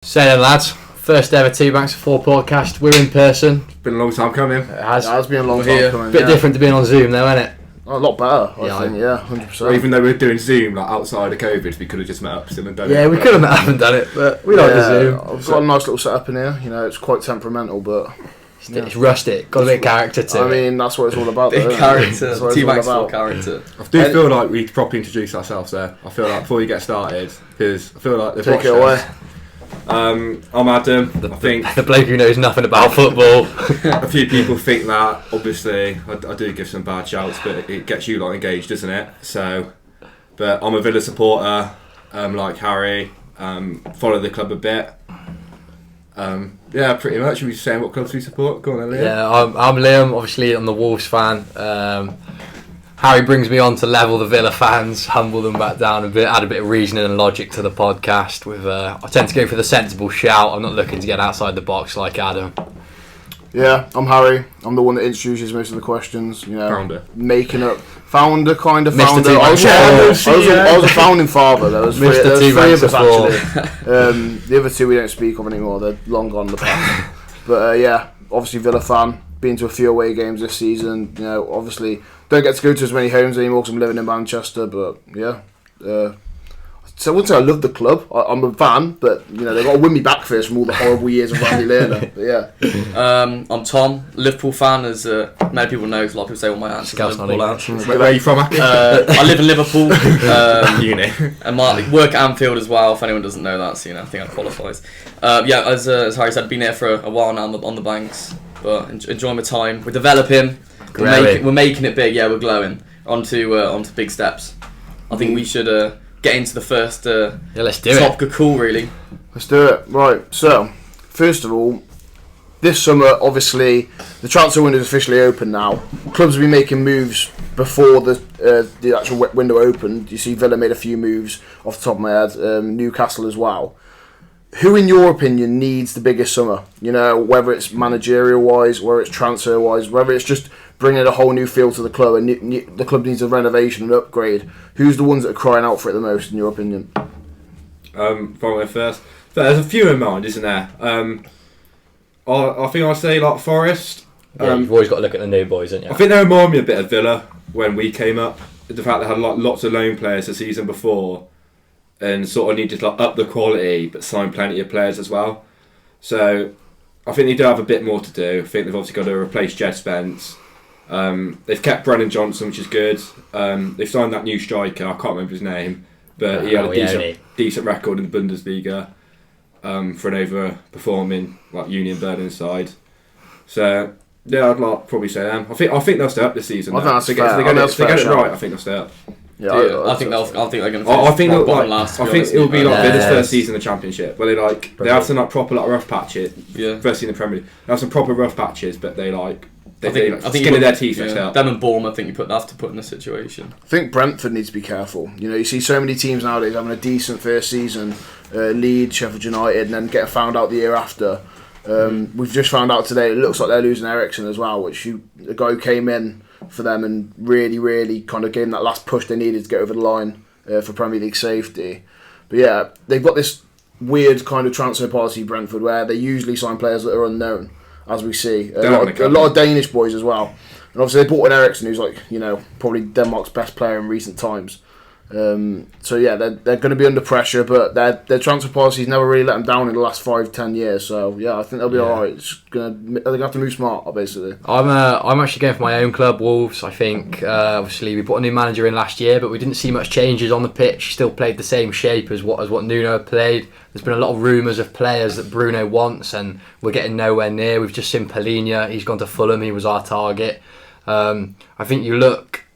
Say then, lads. First ever 2 Banks of 4 podcast. We're in person. It's been a long time coming. It has. It has been a long time coming. Bit different to being on Zoom though, isn't it? A lot better, I think. 100%. Well, even though we're doing Zoom like outside of COVID, we could have just met up still and done it. Yeah, we could have haven't done it, but we like the Zoom. I've got a nice little setup in here. You know, it's quite temperamental, but it's rustic. Got a bit of character to it. I mean, that's what it's all about. Bit of character. 2 Banks all 4 character. I do feel like we properly introduce ourselves there. I feel like before we get started, because I feel like they've Take it watched away. us. I'm Adam. I think the bloke who knows nothing about football. a few people think that. Obviously, I do give some bad shouts, but it gets you lot engaged, doesn't it? So, but I'm a Villa supporter, like Harry. Follow the club a bit. Yeah, pretty much. We saying what clubs we support. Go on, then, Liam. Yeah, I'm Liam. Obviously, I'm the Wolves fan. Harry brings me on to level the Villa fans, humble them back down a bit, add a bit of reasoning and logic to the podcast. I tend to go for the sensible shout. I'm not looking to get outside the box like Adam. Yeah, I'm Harry. I'm the one that introduces most of the questions. You know, Founder. Founder, kind of Mr. founder. I was a founding father. There was three of us actually. The other two we don't speak of anymore. They're long gone in the past. But yeah, obviously Villa fan. Been to a few away games this season. You know, obviously don't get to go to as many homes anymore because I'm living in Manchester. But yeah, so I wouldn't say I love the club. I'm a fan, but you know they've got to win me back first from all the horrible years of Randy Lerner. But yeah, I'm Tom, Liverpool fan, as many people know. 'Cause a lot of people say all my answers are Liverpool answers. Where are you from? I live in Liverpool. Uni. And my work at Anfield as well. If anyone doesn't know that, so I think that qualifies. Yeah, as Harry said, I've been here for a while now on the banks, but enjoying my time. We're developing. We're making it big. Yeah, we're glowing. Onto big steps. I think we should get into the first let's do topic of call, really. Let's do it. Right. So, first of all, this summer, obviously, the transfer window is officially open now. Clubs will be making moves before the actual window opened. You see, Villa made a few moves off the top of my head. Newcastle as well. Who, in your opinion, needs the biggest summer? You know, whether it's managerial-wise, whether it's transfer-wise, whether it's just bringing a whole new feel to the club, and the club needs a renovation and upgrade. Who's the ones that are crying out for it the most, in your opinion? Following first. There's a few in mind, isn't there? I think I'd say like Forest. Yeah, you've always got to look at the new boys, haven't you? I think they remind me a bit of Villa when we came up. The fact they had lots of loan players the season before, and sort of needed to up the quality, but sign plenty of players as well. So I think they do have a bit more to do. I think they've obviously got to replace Jed Spence. They've kept Brennan Johnson, which is good. They've signed that new striker. I can't remember his name, but he had a decent record in the Bundesliga for an overperforming like Union Berlin side. So yeah, I'd probably say them. I think they'll stay up this season. I think that's fair. If they get it right, I think they'll stay up. Yeah, I think they're going to. I think last. I think it will be like Villa's first season in the Championship, where they have some like proper rough patches. Yeah. First season in the Premier League, they have some proper rough patches, but they skin of their teeth. Them and Bournemouth, I think you have to put in the situation. I think Brentford needs to be careful. You know, you see so many teams nowadays having a decent first season, Leeds, Sheffield United, and then getting found out the year after. We've just found out today it looks like they're losing Eriksen as well, the guy who came in for them and really, really kind of gave them that last push they needed to get over the line for Premier League safety. But yeah, they've got this weird kind of transfer policy, Brentford, where they usually sign players that are unknown, as we see. A lot of Danish boys as well. And obviously they brought in Eriksen, who's probably Denmark's best player in recent times. So yeah, they're going to be under pressure, but their transfer policy's never really let them down in the last 5-10 years. So yeah, I think they'll be alright. They're going to have to move smart, basically. I'm actually going for my own club, Wolves. I think obviously we put a new manager in last year, but we didn't see much changes on the pitch. He still played the same shape as what Nuno had played. There's been a lot of rumours of players that Bruno wants, and we're getting nowhere near. We've just seen Palhinha. He's gone to Fulham. He was our target. I think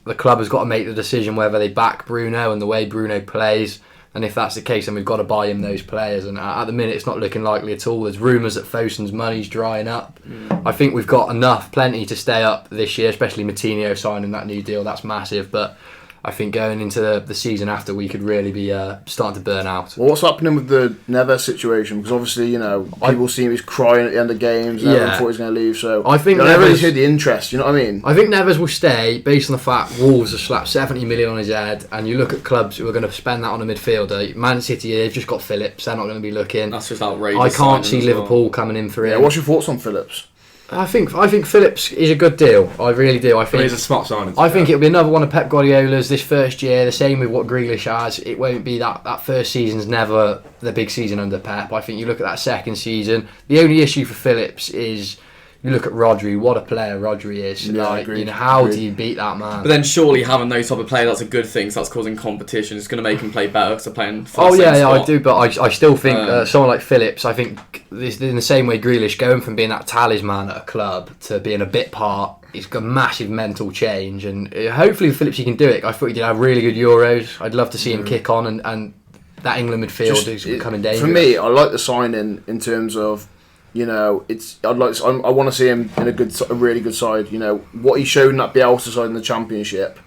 the club has got to make the decision whether they back Bruno and the way Bruno plays, and if that's the case, then we've got to buy him those players, and at the minute it's not looking likely at all. There's rumours that Fosun's money's drying up. I think we've got plenty to stay up this year, especially Moutinho signing that new deal. That's massive, but I think going into the season after, we could really be starting to burn out. Well, what's happening with the Neves situation? Because obviously, people see him, he's crying at the end of games, and everyone thought he was going to leave. So I think I never really heard the interest. You know what I mean? I think Neves will stay based on the fact Wolves have slapped 70 million on his head, and you look at clubs who are going to spend that on a midfielder. Man City, they've just got Phillips. They're not going to be looking. That's just outrageous. I can't see Liverpool coming in for him. Yeah, what's your thoughts on Phillips? I think Phillips is a good deal. I really do. I think he's a smart signing. I think it'll be another one of Pep Guardiola's this first year. The same with what Grealish has. It won't be that first season's never the big season under Pep. I think you look at that second season. The only issue for Phillips is you look at Rodri. What a player Rodri is! Yeah, how do you beat that man? But then surely having those type of players, that's a good thing. So that's causing competition. It's going to make him play better because they're playing. For the same spot. I do. But I still think someone like Phillips. I think this in the same way Grealish going from being that talisman at a club to being a bit part. It's got a massive mental change, and hopefully with Phillips he can do it. I thought he did have really good Euros. I'd love to see him kick on, and that England midfield is becoming dangerous. For me, I like the signing in terms of. I want to see him in a really good side. What he showed in that Bielsa side in the Championship,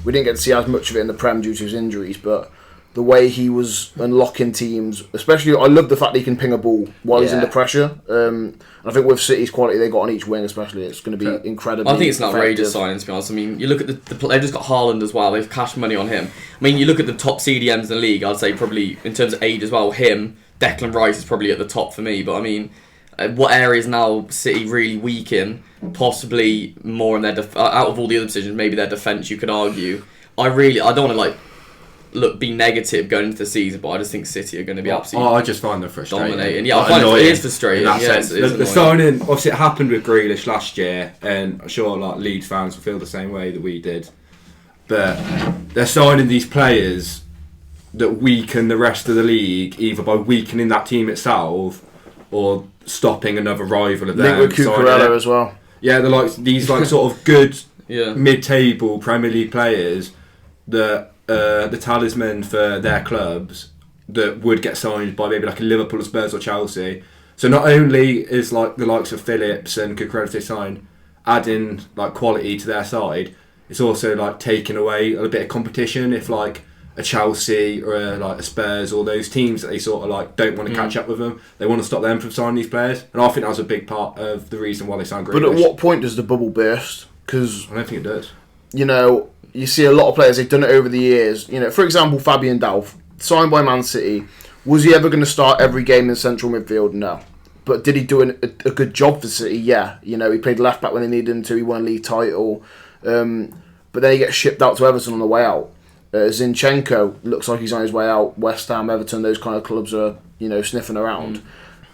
we didn't get to see as much of it in the Prem due to his injuries, but the way he was unlocking teams, especially, I love the fact that he can ping a ball while he's under pressure. And I think with City's quality they got on each wing, especially, it's going to be incredibly. I think it's an outrageous signing, to be honest. I mean, you look at they've just got Haaland as well. They've cashed money on him. I mean, you look at the top CDMs in the league. I'd say probably in terms of age as well. Him, Declan Rice is probably at the top for me. But I mean. What areas now City really weak in? Possibly more in their out of all the other positions, maybe their defence. You could argue. I don't want to be negative going into the season, but I just think City are going to be absolutely. I just find them frustrating. Dominating. Yeah, I find it is frustrating. In that sense, the signing, obviously, it happened with Grealish last year, and I'm sure Leeds fans will feel the same way that we did. But they're signing these players that weaken the rest of the league, either by weakening that team itself or stopping another rival of theirs. Link with Cucurella as well. Yeah, they're these sort of good mid-table Premier League players that the talisman for their clubs that would get signed by maybe like a Liverpool, or Spurs or Chelsea. So not only is the likes of Phillips and Cucurella they sign adding quality to their side, it's also taking away a bit of competition if a Chelsea or a Spurs or those teams that they sort of don't want to catch up with them. They want to stop them from signing these players, and I think that was a big part of the reason why they signed Grealish. But at what point does the bubble burst? Because I don't think it does. You see a lot of players, they've done it over the years. For example, Fabian Delph, signed by Man City. Was he ever going to start every game in central midfield? No. But did he do a good job for City? Yeah. He played left back when they needed him to. He won a league title. But then he gets shipped out to Everton on the way out. Zinchenko looks like he's on his way out. West Ham, Everton, those kind of clubs are sniffing around.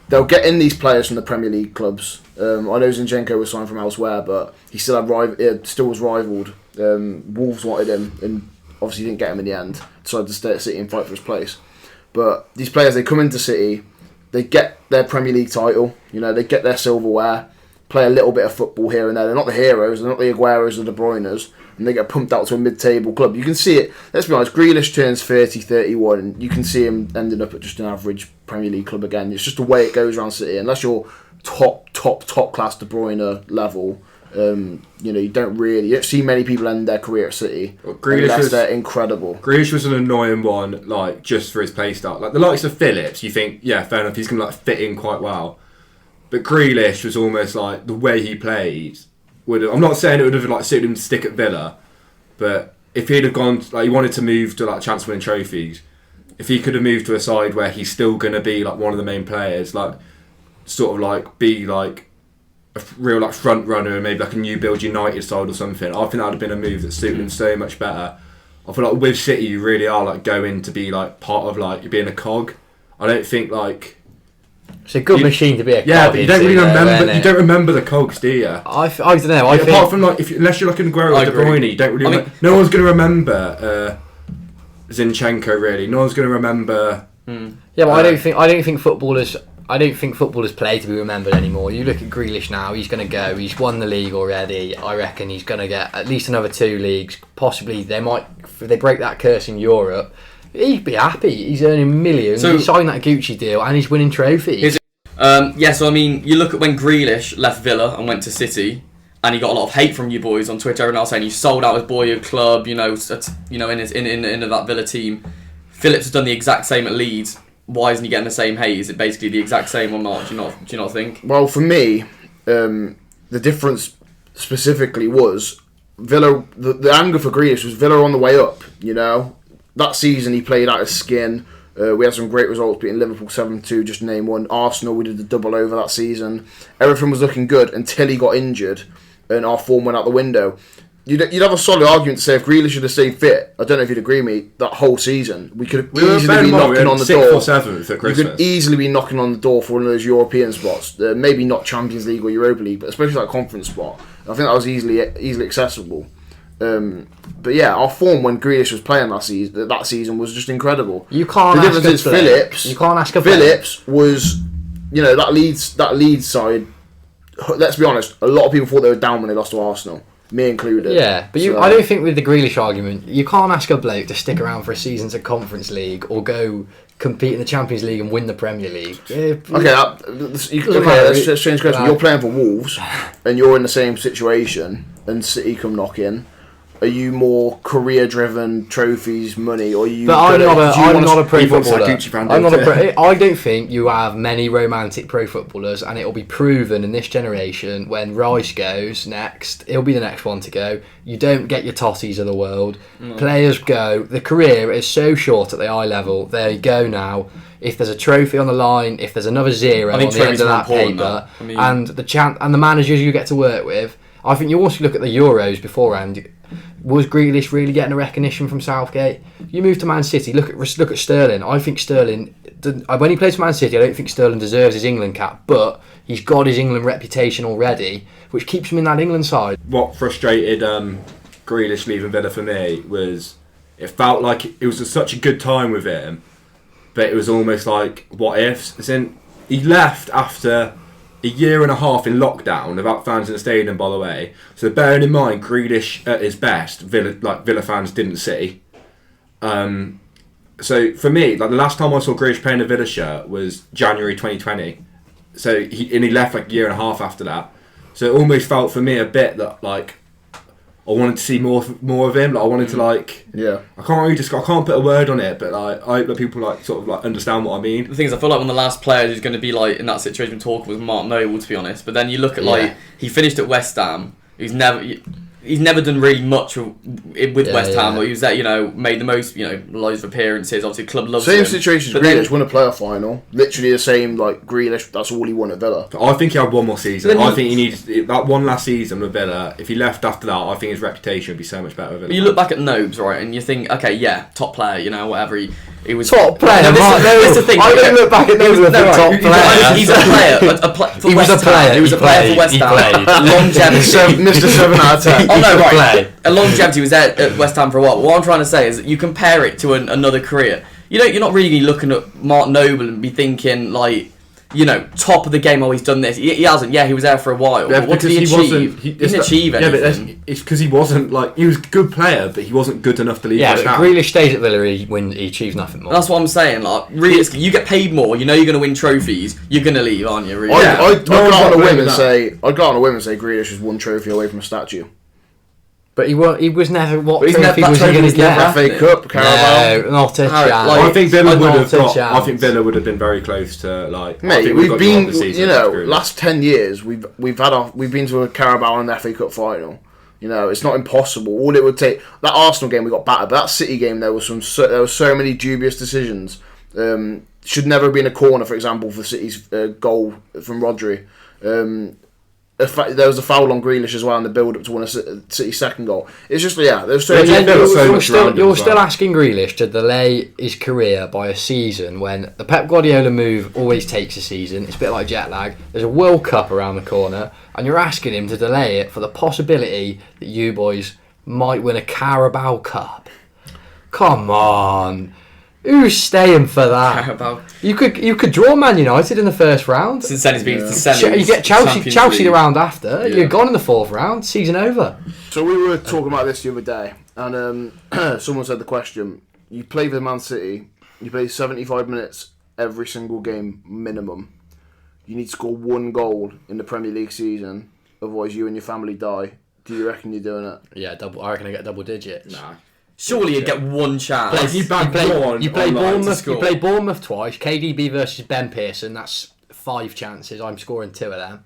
They'll get in these players from the Premier League clubs. I know Zinchenko was signed from elsewhere, but he still was rivaled. Wolves wanted him, and obviously didn't get him in the end. Decided to stay at City and fight for his place. But these players, they come into City, they get their Premier League title. They get their silverware, play a little bit of football here and there. They're not the heroes, they're not the Agueros or the De Bruynes. And they get pumped out to a mid-table club. You can see it. Let's be honest, Grealish turns 30, 31, and you can see him ending up at just an average Premier League club again. It's just the way it goes around City. Unless you're top class De Bruyne level, you don't see many people end their career at City. Well, unless they're incredible. Grealish was an annoying one, just for his play style. The likes of Phillips, you think, yeah, fair enough, he's going to fit in quite well. But Grealish was almost the way he played. I'm not saying it would have suited him to stick at Villa, but if he'd have gone, he wanted to move to chance winning trophies, if he could have moved to a side where he's still going to be one of the main players, be a real front runner and maybe a new build United side or something, I think that would have been a move that suited him so much better. I feel with City you really are going to be part of you're being a cog. I don't think it's a good machine to be a cog. Yeah, but you don't really remember. You don't remember the cogs, do you? I don't know. Apart from unless you're looking at Aguero or De Bruyne, you don't really. No one's going to remember Zinchenko. Really, no one's going to remember. Yeah, but I don't think footballers. I don't think footballers play to be remembered anymore. You look at Grealish now; he's going to go. He's won the league already. I reckon he's going to get at least another 2 leagues. Possibly they might. If they break that curse in Europe, he'd be happy. He's earning millions. So, he signed that Gucci deal and he's winning trophies. So I mean, you look at when Grealish left Villa and went to City, and he got a lot of hate from you boys on Twitter. Everyone else saying you sold out his boyhood club. In that Villa team. Phillips has done the exact same at Leeds. Why isn't he getting the same hate? Is it basically the exact same or not? Do you not think? Well, for me, the difference specifically was Villa. The anger for Grealish was Villa on the way up. That season he played out his skin. We had some great results, beating Liverpool 7-2, just to name one. Arsenal, we did the double over that season. Everything was looking good until he got injured and our form went out the window. You'd have a solid argument to say if Grealish should have stayed fit, I don't know if you'd agree with me, that whole season, we could have easily been knocking on the door. 6th or 7th at Christmas. You could easily be knocking on the door for one of those European spots. Maybe not Champions League or Europa League, but especially that conference spot. I think that was easily accessible. But yeah, our form when Grealish was playing that season was just incredible. You can't. The difference is Phillips. You can't ask a Phillips was, that Leeds side. Let's be honest. A lot of people thought they were down when they lost to Arsenal, me included. Yeah, but I don't think with the Grealish argument, you can't ask a bloke to stick around for a season's a Conference League or go compete in the Champions League and win the Premier League. Let's change question. You're playing for Wolves, and you're in the same situation, and City come knocking. Are you more career-driven, trophies, money, or are you? But I'm not a pro footballer. I I don't think you have many romantic pro footballers, and it'll be proven in this generation when Rice goes next. He'll be the next one to go. You don't get your Totties of the world. No. Players go. The career is so short at the eye level. There you go now. If there's a trophy on the line, if there's another zero on the end of that paper, and the managers you get to work with, I think you also look at the Euros beforehand. Was Grealish really getting a recognition from Southgate? You move to Man City, look at Sterling. I think Sterling, when he plays for Man City, I don't think Sterling deserves his England cap, but he's got his England reputation already, which keeps him in that England side. What frustrated Grealish leaving Villa for me was it felt like it was such a good time with him, but it was almost like what ifs. As in, he left after a year and a half in lockdown without fans in the stadium, by the way. So bearing in mind, Grealish at his best, Villa fans didn't see. So for me, the last time I saw Grealish playing a Villa shirt was January 2020. So he left a year and a half after that. So it almost felt for me a bit that I wanted to see more of him. I wanted to I can't put a word on it, but I hope that people understand what I mean. The thing is, I feel like one of the last players who's going to be in that situation talking was Mark Noble, to be honest. But then you look at he finished at West Ham. He's never done really much with West Ham. Or he was there, made the most, loads of appearances. Obviously, club loves him. Same situation as Grealish, won a playoff final. Literally the same, Grealish, that's all he won at Villa. I think he had one more season. I think he needed that one last season with Villa. If he left after that, I think his reputation would be so much better with Villa. But you look back at Nobes, right, and you think, okay, yeah, top player, whatever he was top player. This is the thing. I don't look back at Nobes as a top player. He's a player. He was a player. He was a player for West Ham. Longevity. Mr. 7 out of 10. Oh no, right. A longevity was there at West Ham for a while. What I'm trying to say is that you compare it to another career. You're not really looking at Mark Noble and be thinking top of the game. Oh, he's done this. He hasn't. Yeah, he was there for a while. Yeah, but what did he achieve? He didn't achieve anything. Yeah, but it's because he wasn't he was a good player, but he wasn't good enough to leave. Yeah, but Grealish stays at Villa, he achieves nothing more. That's what I'm saying. Realistically, you get paid more. You're going to win trophies. You're going to leave, aren't you? Really? I'd go on a whim and say Grealish was one trophy away from a statue. But he was never. What trophy was he going to get? FA Cup, Carabao. No, not a chance. I think Villa would have got. I think Villa would have been very close to Mate, we've been. Last 10 years we've been to a Carabao and FA Cup final. It's not impossible. All it would take. That Arsenal game we got battered, but that City game there was so many dubious decisions. Should never have been a corner, for example, for City's goal from Rodri. There was a foul on Grealish as well in the build-up to win a City's second goal. It's just, there's so much. You're still asking Grealish to delay his career by a season when the Pep Guardiola move always takes a season. It's a bit like jet lag. There's a World Cup around the corner, and you're asking him to delay it for the possibility that you boys might win a Carabao Cup. Come on. Who's staying for that? Carabao. You could draw Man United in the first round. Since then, he's been to semis. You get Chelsea the round after. Yeah. You're gone in the fourth round. Season over. So we were talking about this the other day, and someone said the question: you play for Man City, you play 75 minutes every single game minimum. You need to score one goal in the Premier League season, otherwise you and your family die, do you reckon you're doing it? Yeah, I reckon I get double digits. Nah. Surely you'd get one chance. You play Bournemouth. You play Bournemouth twice. KDB versus Ben Pearson. That's 5 chances. I'm scoring 2 of them.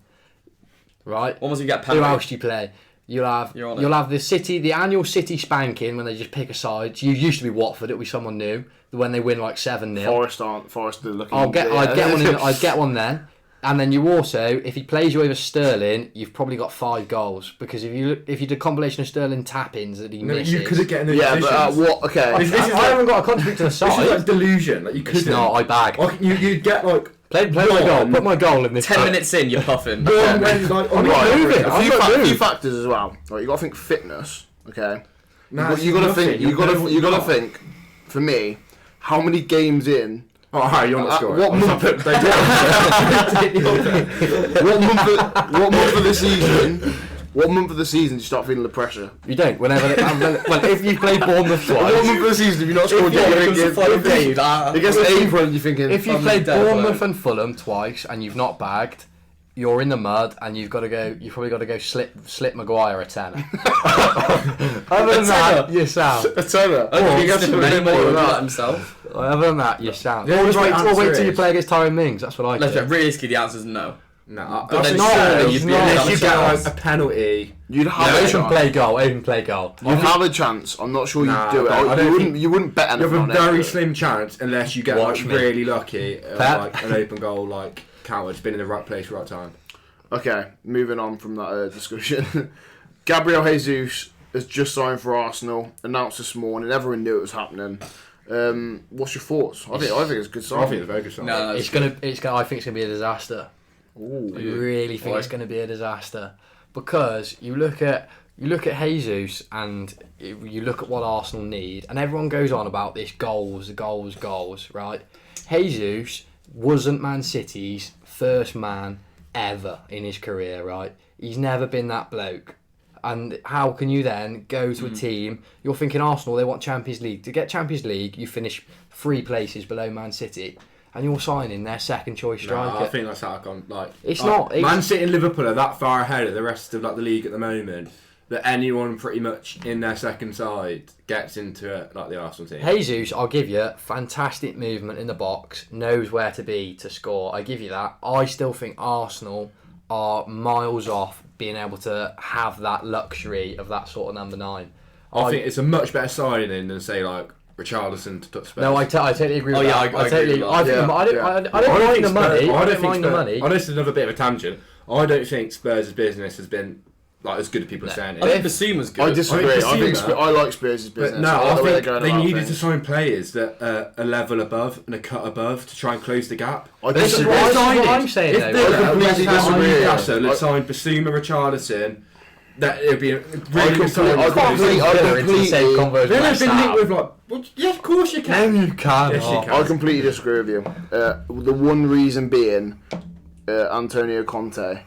Right. Almost you get a Who penalty. else do you play? You'll have the annual City spanking when they just pick a side. You used to be Watford. It'll be someone new when they win like 7-0. Forest are looking. I'd get one then. And then you also, if he plays you over Sterling, you've probably got 5 goals because if you did a compilation of Sterling tap-ins that he misses, you could have getting Yeah, but what? Okay, I haven't got a contribute to the side. This is like delusion. Like you could. It's not. I bag. You'd get like Play my goal. Put my goal in this. 10 minutes in, you're puffing. when like on right, moving. a few factors as well. Right, you got to think fitness. Okay, you got to think. You got to think. For me, how many games in? Oh, Harry, you're not scoring. What month of the season? What month of the season do you start feeling the pressure? You don't. Well, if you play Bournemouth twice. What month of the season have you not scored? It gets to April and you're thinking. If you play Bournemouth and Fulham twice and you've not bagged, you're in the mud and you've got to go. You've probably got to go slip Maguire a tenner. Other than that, you're sound. A tenner. He gets a bit more than that himself. Other than that, you're sound. Yeah, Or right wait till you play against Tyrone Mings. That's what I do. Realistically, the answer is no. No, But then not. surely you'd be unless you able to get chance. like a penalty. You'd have I a even chance. play goal. You'd have a chance. I'm not sure Nah, you'd do it. I don't You wouldn't bet You anything have a on very it. slim chance unless you get Watch like me. really lucky, Pep. like an open goal, like Coward's been in the right place, right time. Okay, moving on from that discussion. Gabriel Jesus has just signed for Arsenal. Announced this morning. Everyone knew it was happening. What's your thoughts? I think it's a good sign. I think it's a very good sign. No, I think it's gonna be a disaster. Ooh. I really think it's going to be a disaster because you look at Jesus and you look at what Arsenal need, and everyone goes on about this goals, right? Jesus wasn't Man City's first man ever in his career, right? He's never been that bloke. And how can you then go to a team? You're thinking Arsenal, they want Champions League. To get Champions League, you finish 3 places below Man City. And you're signing their second choice striker. I think that's how I gone. Like It's not. Man City and Liverpool are that far ahead of the rest of like the league at the moment that anyone pretty much in their second side gets into it, like the Arsenal team. Jesus, I'll give you fantastic movement in the box, knows where to be to score. I give you that. I still think Arsenal are miles off being able to have that luxury of that sort of number 9. I think it's a much better signing than say like Richarlison to touch Spurs. No, I totally agree with that. I agree with that. I don't mind the money. I don't mind the money. I know this is another bit of a tangent. I don't think Spurs' business has been like as good as people are saying it. I think Basuma's good. I disagree. I like Spurs' business. But no, I think they needed to to. sign players that are a level above and a cut above to try and close the gap. This is what I'm saying. If Though. they completely disagree. Newcastle had signed Basuma, Richarlison, that it would be a really good signing. I completely Villa's been linked with like, well, yeah, of course you can. No, you can't. Yes, you can. I completely disagree with you. The one reason being Antonio Conte.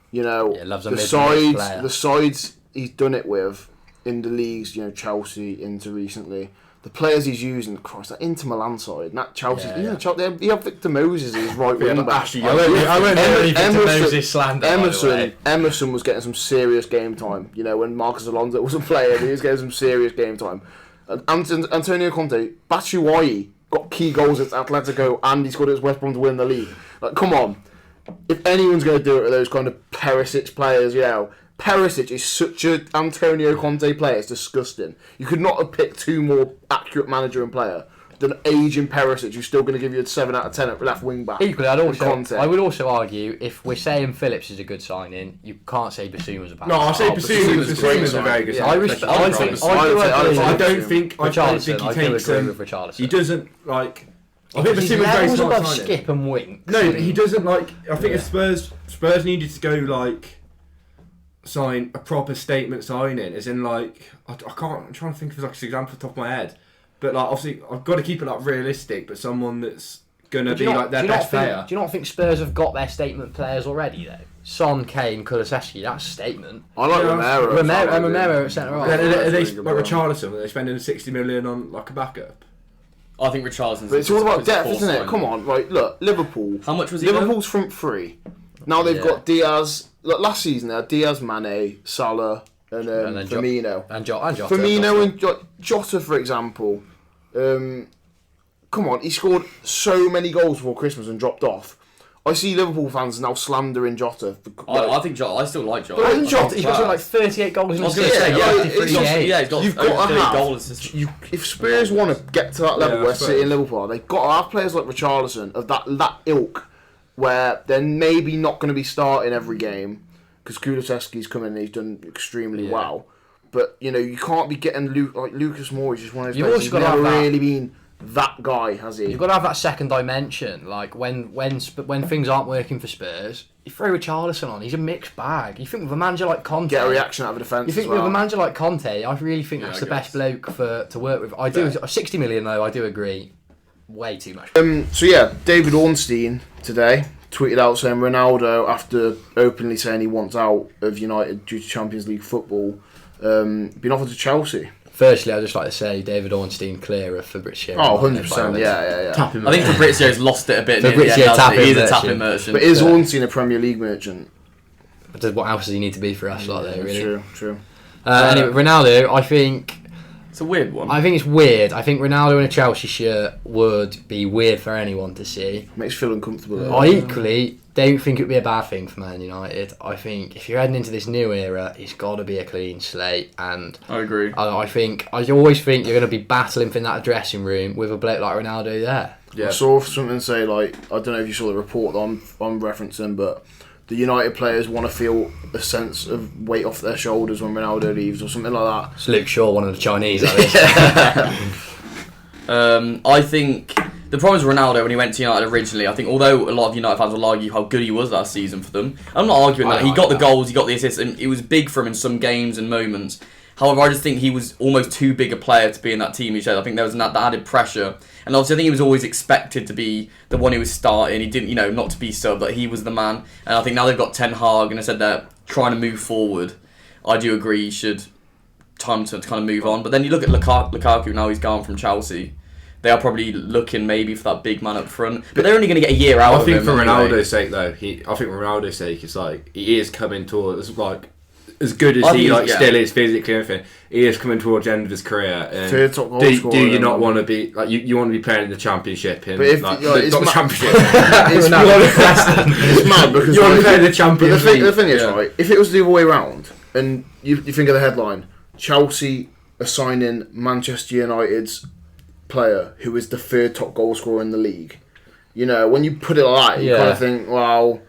You know, loves a the mid-range player. sides he's done it with in the leagues. You know, Chelsea, Inter recently. The players he's using, Christ, that Inter Milan side, and that Chelsea. You have Victor Moses as his right wing back. I won't hear anything to Moses slander. Emerson was getting some serious game time. You know, when Marcus Alonso wasn't playing, he was getting some serious game time. And Antonio Conte, Batshuayi got key goals at Atletico, and he scored at West Brom to win the league. Like, come on. If anyone's going to do it with those kind of Perisic players, you know, Perisic is such a Antonio Conte player, it's disgusting. You could not have picked 2 more accurate manager and player than aging Perisic, who's still going to give you a 7 out of 10 at left wing back. Equally, I would also argue if we're saying Phillips is a good signing, you can't say Basuma's a bad. No, I say Basuma's a very good signing. I don't think he takes Richarlison. He doesn't like. I think His Basuma's very levels smart above signing. Skip and Wink. No, but he doesn't like. I think if Spurs needed to go like sign a proper statement signing, as in like I can't. I'm trying to think of like an example off the top of my head, but like obviously I've got to keep it like realistic. But someone that's gonna be like their best player. Do you not think Spurs have got their statement players already though? Son, Kane, Kulusevski, that's a statement. I like Romero at centre half. Are they like Richarlison? Are they spending 60 million on like a backup? I think Richarlison's. But it's all about depth, isn't it? Come on, right? Look, Liverpool. How much was he? Liverpool's front 3. Now they've got Diaz. Look, last season they had Diaz, Mane, Salah, and then Firmino. And Jota. Firmino and Jota, for example. Come on, he scored so many goals before Christmas and dropped off. I see Liverpool fans now slandering Jota. I think Jota. I still like Jota. But isn't Jota? He's got something like 38 goals in his He's got You've got to have. goals. If Spurs want to get to that level where City and Liverpool are, they've got to have players like Richarlison of that ilk, where they're maybe not going to be starting every game because Kulusevski's come in and he's done extremely well. But you can't be getting Lucas Moore. He's just one of those players. He's never really been that guy, has he? You've got to have that second dimension. Like when things aren't working for Spurs, you throw Richarlison on. He's a mixed bag. You think with a manager like Conte, get a reaction out of the defence. You think with a manager like Conte, I really think that's the best bloke to work with. I do 60 million though. I do agree. Way too much. David Ornstein today tweeted out saying Ronaldo, after openly saying he wants out of United due to Champions League football, been offered to Chelsea. Firstly, I'd just like to say David Ornstein clear of Fabrizio. Oh, 100%, yeah. I think Fabrizio's lost it a bit. Fabrizio He's a tapping merchant. But is Ornstein a Premier League merchant? But what else does he need to be for us like that, really? True. Anyway, Ronaldo, I think... It's a weird one. I think it's weird. I think Ronaldo in a Chelsea shirt would be weird for anyone to see. Makes you feel uncomfortable. I equally don't think it would be a bad thing for Man United. I think if you're heading into this new era, it's got to be a clean slate. And I agree. I always think you're going to be battling for that dressing room with a bloke like Ronaldo there. Yeah. I saw something say, I don't know if you saw the report that I'm referencing, but the United players want to feel a sense of weight off their shoulders when Ronaldo leaves or something like that. It's Luke Shaw, one of the Chinese, I think. I think the problem with Ronaldo when he went to United originally, I think although a lot of United fans will argue how good he was last season for them, I'm not arguing that. He got the goals, he got the assists, and it was big for him in some games and moments. However, I just think he was almost too big a player to be in that team each day. I think there was that added pressure. And obviously I think he was always expected to be the one who was starting. He didn't, not to be sub, but he was the man. And I think now they've got Ten Hag, and I said they're trying to move forward. I do agree he should time to kind of move on. But then you look at Lukaku, now he's gone from Chelsea. They are probably looking maybe for that big man up front. But they're only going to get a year out of him. I think for Ronaldo's sake, though, it's like he is coming towards as good as still is physically and everything. He is coming towards the end of his career. And do you not want to be you want to be playing in the Championship? Not the Championship. It's mad because you want to play in the Champions League. The thing is, right? If it was the other way around, and you think of the headline, Chelsea are signing Manchester United's player who is the third top goal scorer in the league. When you put it like that, you kind of think, well,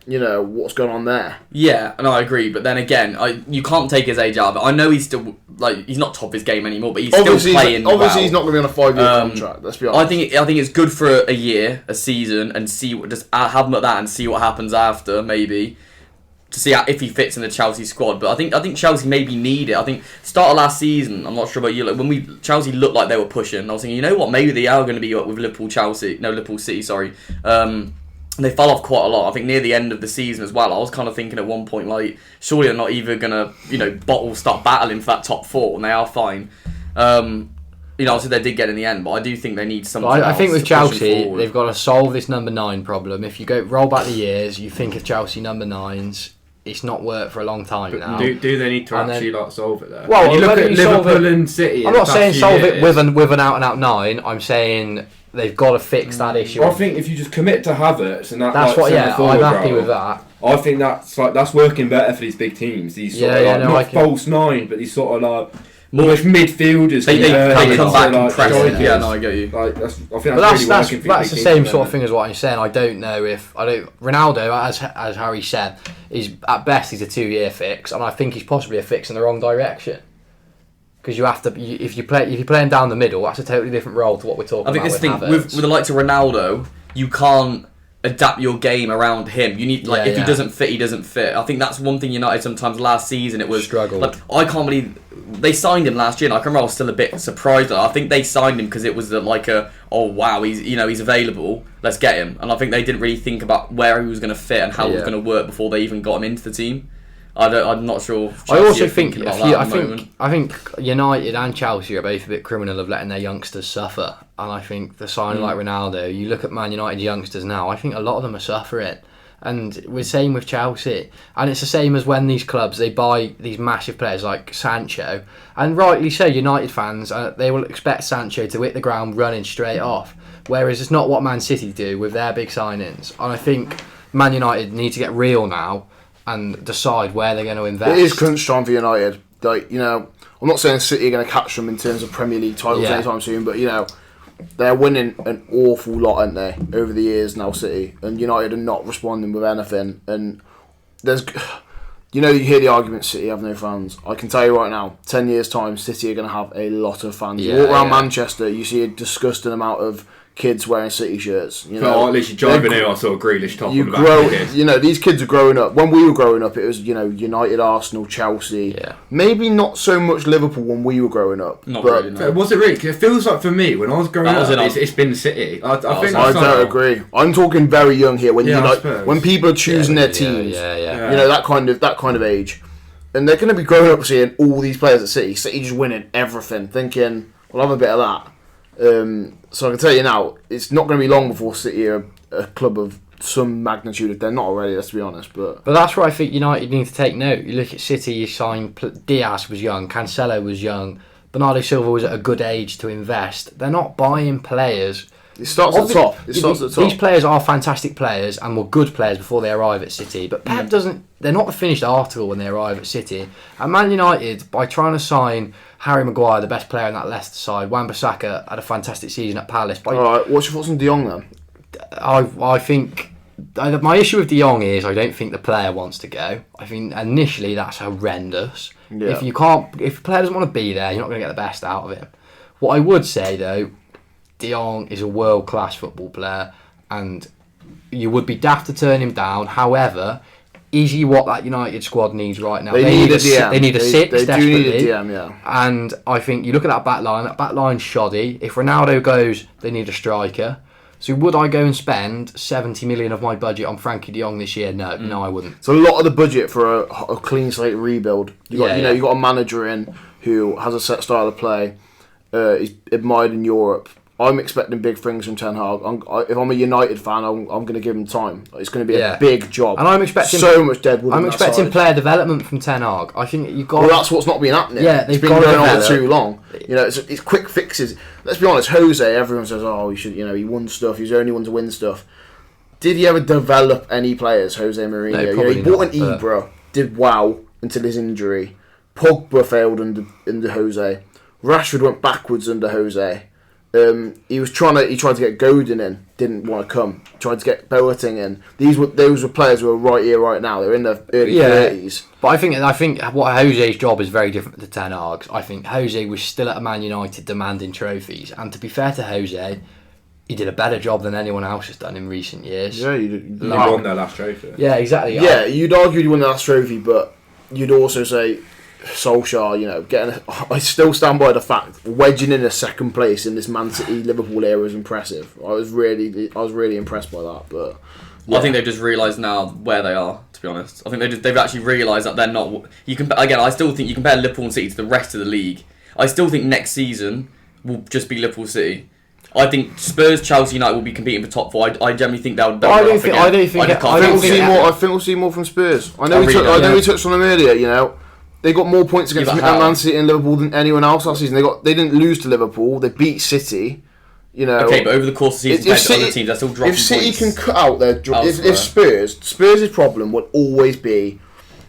what's going on there? Yeah, and I agree. But then again, you can't take his age out of it. I know he's still he's not top of his game anymore, but he's still playing. Obviously, he's not going to be on a 5-year contract. Let's be honest. I think it's good for a year, a season, and see what have him at that and see what happens after, maybe to see if he fits in the Chelsea squad. But I think Chelsea maybe need it. I think start of last season, I'm not sure about you. When Chelsea looked like they were pushing, I was thinking, you know what, maybe they are going to be up with Liverpool City. Sorry. They fell off quite a lot. I think near the end of the season as well. I was kind of thinking at one point, surely they're not even gonna, start battling for that top 4, and they are fine. Obviously they did get in the end, but I do think they need something. I think with Chelsea, they've got to solve this number 9 problem. If you roll back the years, you think of Chelsea number 9s. It's not worked for a long time now. Do they need to actually solve it there? Well, when you look at Liverpool and City. I'm not saying solve it with an out and out 9. I'm saying they've got to fix that issue. I think if you just commit to Havertz and that's I'm happy with that. I think that's working better for these big teams. These not false 9, but these sort of more midfielders. They come back and press. Yeah, no, I get you. That's the same sort of thing as what I'm saying. I don't know if Ronaldo, as Harry said, is at best he's a 2-year fix, and I think he's possibly a fix in the wrong direction. Because you have to, if you're playing down the middle, that's a totally different role to what we're talking about. I think this thing with the likes of Ronaldo, you can't adapt your game around him. You need if he doesn't fit, he doesn't fit. I think that's one thing United sometimes last season it was struggled. I can't believe they signed him last year. And I can remember I was still a bit surprised. I think they signed him because it was oh wow, he's available. Let's get him. And I think they didn't really think about where he was going to fit and how it was going to work before they even got him into the team. I'm not sure. I also think I think United and Chelsea are both a bit criminal of letting their youngsters suffer, and I think the signing like Ronaldo, you look at Man United youngsters now, I think a lot of them are suffering, And we're same with Chelsea, and it's the same as when these clubs they buy these massive players like Sancho, and rightly so. United fans they will expect Sancho to hit the ground running straight off, whereas it's not what Man City do with their big signings. And I think Man United need to get real now and decide where they're going to invest. It is crunch time for United. Like, you know, I'm not saying City are going to catch them in terms of Premier League titles anytime soon, but you know, they're winning an awful lot, aren't they, over the years now, City, and United are not responding with anything. And there's, you know, you hear the argument City have no fans. I can tell you right now, 10 years time, City are going to have a lot of fans. You walk around Manchester, you see a disgusting amount of kids wearing City shirts. You know, or at least you're driving here, I saw Grealish top you on the grow, back. you know, these kids are growing up. When we were growing up, it was, you know, United, Arsenal, Chelsea. Yeah. Maybe not so much Liverpool when we were growing up. Not but really, no. Was it really? 'Cause it feels like for me, when I was growing up, it's been City. I think I don't agree. I'm talking very young here. When when people are choosing their teams, you know, that kind of age, and they're going to be growing up seeing all these players at City. City just winning everything, thinking, "Well, I'll have a bit of that." So I can tell you now, it's not going to be long before City are a club of some magnitude. If they're not already, let's be honest. But that's where I think United need to take note. You look at City, you signed Diaz was young, Cancelo was young, Bernardo Silva was at a good age to invest. They're not buying players. It starts at the top. These players are fantastic players and were good players before they arrive at City. But Pep doesn't. They're not the finished article when they arrive at City. And Man United, by trying to sign Harry Maguire, the best player in that Leicester side, Wan-Bissaka had a fantastic season at Palace. All right, what's your thoughts on De Jong then? I think my issue with De Jong is I don't think the player wants to go. I think initially that's horrendous. Yeah. If a player doesn't want to be there, you're not going to get the best out of him. What I would say though, De Jong is a world-class football player, and you would be daft to turn him down. However, is he what that United squad needs right now? They need a DM. They need a six. They do desperately. need a DM, yeah. And I think you look at that back line. That back line's shoddy. If Ronaldo goes, they need a striker. So would I go and spend 70 million of my budget on Frankie De Jong this year? No, no, I wouldn't. It's a lot of the budget for a clean slate rebuild. You got a manager in who has a set style of play. He's admired in Europe. I'm expecting big things from Ten Hag. If I'm a United fan, I'm going to give him time. It's going to be a big job. And I'm expecting so much deadwood. I'm expecting player development from Ten Hag. I think you got. Well, that's what's not been happening. Yeah, they've it's been going on for too long. You know, it's quick fixes. Let's be honest. Jose, everyone says, "Oh, he should." You know, he won stuff. He's the only one to win stuff. Did he ever develop any players, Jose Mourinho? No, he bought an Ibra, did well until his injury. Pogba failed under Jose. Rashford went backwards under Jose. He tried to get Godin in, didn't want to come. Tried to get Boateng in. Those were players who are right here, right now. They're in their early 30s. But I think what Jose's job is very different to Ten Hag's. I think Jose was still at Man United demanding trophies, and to be fair to Jose, he did a better job than anyone else has done in recent years. Yeah, he won their last trophy. Yeah, exactly. Yeah, you'd argue he won the last trophy, but you'd also say Solskjaer, you know, I still stand by the fact wedging in a second place in this Man City Liverpool era is impressive. I was really impressed by that. But I think they've just realised now where they are. To be honest, I think they've actually realised that they're not. I still think you compare Liverpool and City to the rest of the league. I still think next season will just be Liverpool City. I think Spurs, Chelsea, United will be competing for top four. I generally think they'll. I think we'll see more from Spurs. I know we touched on them earlier. You know. They got more points against Man City and Liverpool than anyone else last season. They didn't lose to Liverpool. They beat City. You know. Okay, but over the course of the season, compared to other teams, they're still dropping points. If City can cut out their if Spurs' problem would always be,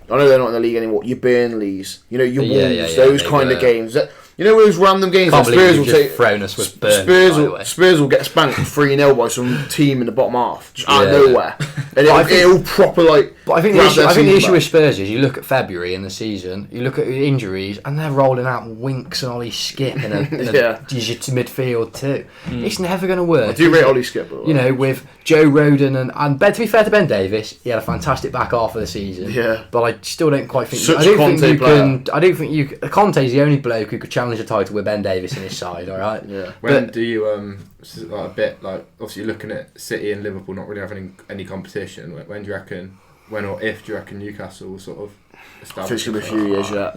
I know they're not in the league anymore. Your Burnleys, you know, your Wolves, those kind of games. You know those random games that Spurs will take. Thrown us with Burnley, Spurs will get spanked 3-0 by some team in the bottom half, just out of nowhere, and it'll proper like. But I think the issue with Spurs is you look at February in the season, you look at the injuries, and they're rolling out Winks and Ollie Skip in a midfield too. It's never going to work. I do rate Ollie Skip, by the way. You know, with Joe Rodon and Ben. To be fair to Ben Davies, he had a fantastic back half of the season. Yeah, but I still don't quite think. I don't think you. Conte's the only bloke who could challenge a title with Ben Davies in his side. All right. Yeah. When do you like a bit like obviously you're looking at City and Liverpool not really having any competition? When do you reckon? When or if do you reckon Newcastle will sort of establish? It's going to be a few years yet.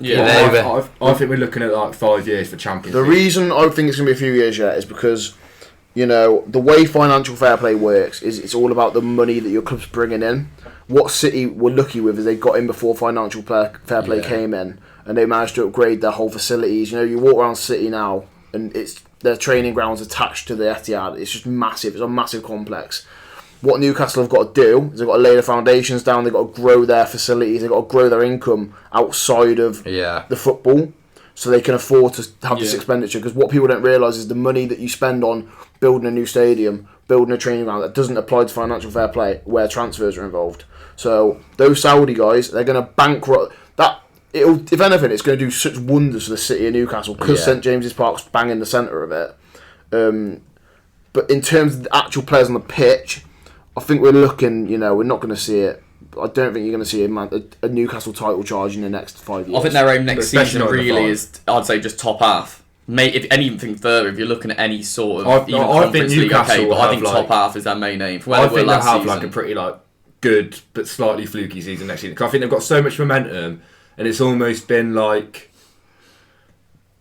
I think we're looking at like 5 years for Champions League. The reason I think it's going to be a few years yet is because the way financial fair play works is it's all about the money that your club's bringing in. What City were lucky with is they got in before financial fair play came in, and they managed to upgrade their whole facilities. You walk around City now, and it's their training grounds attached to the Etihad. It's just massive. It's a massive complex. What Newcastle have got to do is they've got to lay the foundations down. They've got to grow their facilities. They've got to grow their income outside of the football, so they can afford to have this expenditure. Because what people don't realise is the money that you spend on building a new stadium, building a training ground, that doesn't apply to financial fair play where transfers are involved. So those Saudi guys, they're going to bankrupt that. If anything, it's going to do such wonders for the city of Newcastle because St James's Park's bang in the centre of it. But in terms of the actual players on the pitch, I think we're looking. We're not going to see it. I don't think you're going to see a Newcastle title charge in the next 5 years. I think their aim next season really is, I'd say, just top half. If anything further, if you're looking at any sort of I think Newcastle but I think top half is their main aim. I think they'll have a pretty good but slightly fluky season next season. Because I think they've got so much momentum, and it's almost been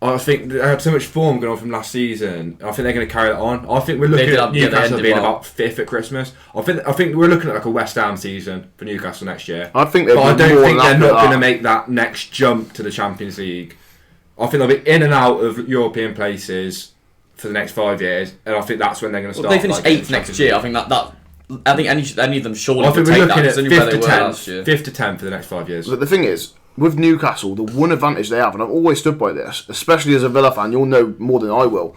I think they had so much form going on from last season. I think they're going to carry that on. I think we're looking at Newcastle being about 5th at Christmas. I think we're looking at a West Ham season for Newcastle next year. I don't think they're not going to make that next jump to the Champions League. I think they'll be in and out of European places for the next 5 years, and I think that's when they're going to start. They finish 8th next year. I think I think any of them surely would take that. I think we're looking at 5th to 10th for the next 5 years. But the thing is, with Newcastle, the one advantage they have, and I've always stood by this, especially as a Villa fan, you'll know more than I will.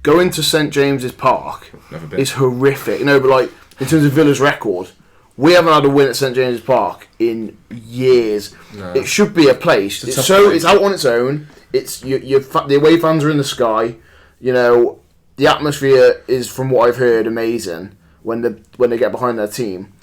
Going to St James's Park is horrific. But in terms of Villa's record, we haven't had a win at St James's Park in years. No. It should be a place. It's out on its own. It's the away fans are in the sky. The atmosphere is, from what I've heard, amazing when they get behind their team.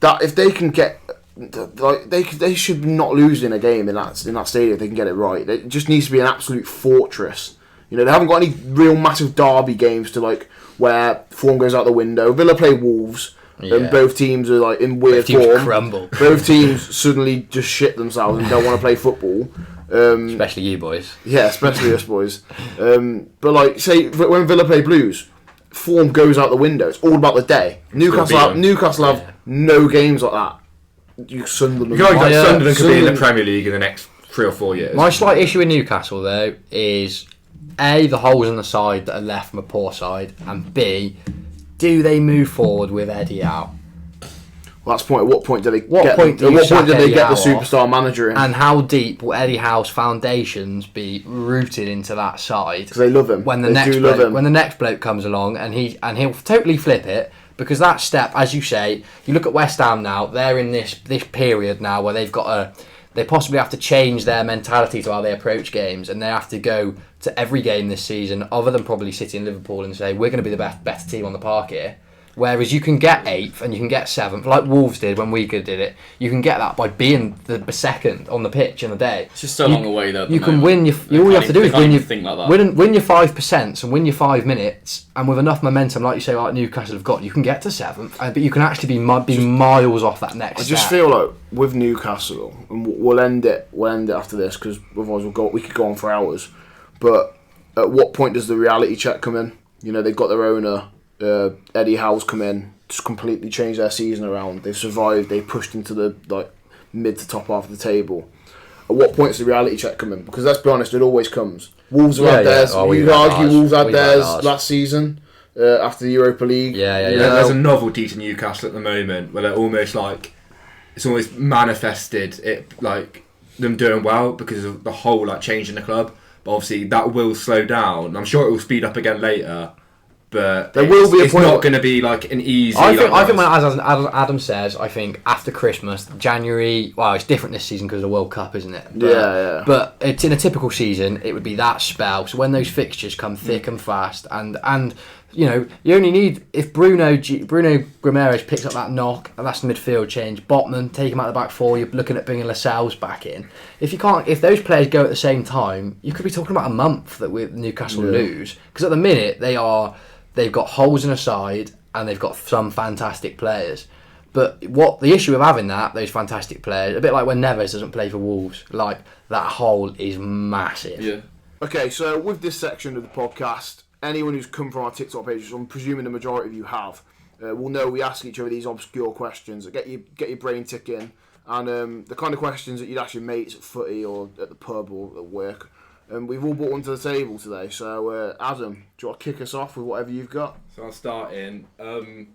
That if they can get. They should not lose in a game in that stadium if they can get it right. It just needs to be an absolute fortress. They haven't got any real massive derby games to where form goes out the window. Villa play Wolves, and both teams are in weird form. Crumble. Both teams suddenly just shit themselves and don't want to play football. Especially you boys. Yeah, especially us boys. But say when Villa play Blues, form goes out the window. It's all about the day. Newcastle have no games like that. Sunderland could be in the Premier League in the next 3 or 4 years. My slight issue with Newcastle, though, is A, the holes in the side that are left from a poor side, and B, do they move forward with Eddie out? Well, that's point. At what point do they get the superstar manager in? And how deep will Eddie Howe's foundations be rooted into that side? Because they love him. When the next bloke comes along, and he'll totally flip it. Because that step, as you say, you look at West Ham now, they're in this period now where they possibly have to change their mentality to how they approach games, and they have to go to every game this season, other than probably City and Liverpool, and say, we're going to be the better team on the park here. Whereas you can get 8th and you can get 7th, like Wolves did when we did it. You can get that by being the second on the pitch in the day. It's just so long away though. You can win. All you have to do is win your 5% and win your 5 minutes, and with enough momentum, like you say, like Newcastle have got, you can get to 7th. But you can actually be miles off that next. I just feel like with Newcastle, and we'll end it after this because otherwise we could go on for hours. But at what point does the reality check come in? They've got their owner. Eddie Howe's come in, just completely changed their season around. They've survived. They pushed into the mid to top half of the table. At what point does the reality check come in? Because let's be honest, it always comes. Wolves have had theirs. We'd argue Wolves had theirs last season after the Europa League. There's a novelty to Newcastle at the moment where they're almost it's almost manifested it them doing well because of the whole change in the club. But obviously that will slow down. I'm sure it will speed up again later. But there will be a point. It's not going to be an easy. I think when as Adam says, I think after Christmas, January. Well, it's different this season because of the World Cup, isn't it? But, But it's in a typical season, it would be that spell. So when those fixtures come thick and fast, and you only need if Bruno Guimaraes picks up that knock, and that's the midfield change. Botman, take him out the back four. You're looking at bringing Lascelles back in. If those players go at the same time, you could be talking about a month that Newcastle lose because at the minute they've got holes in a side and they've got some fantastic players. But what the issue of having those fantastic players, a bit like when Neves doesn't play for Wolves, that hole is massive. Yeah. Okay, so with this section of the podcast, anyone who's come from our TikTok page, which I'm presuming the majority of you have, will know we ask each other these obscure questions that get your brain ticking, and the kind of questions that you'd ask your mates at footy or at the pub or at work. And we've all brought one to the table today. So Adam, do you want to kick us off with whatever you've got? So I'll start in. So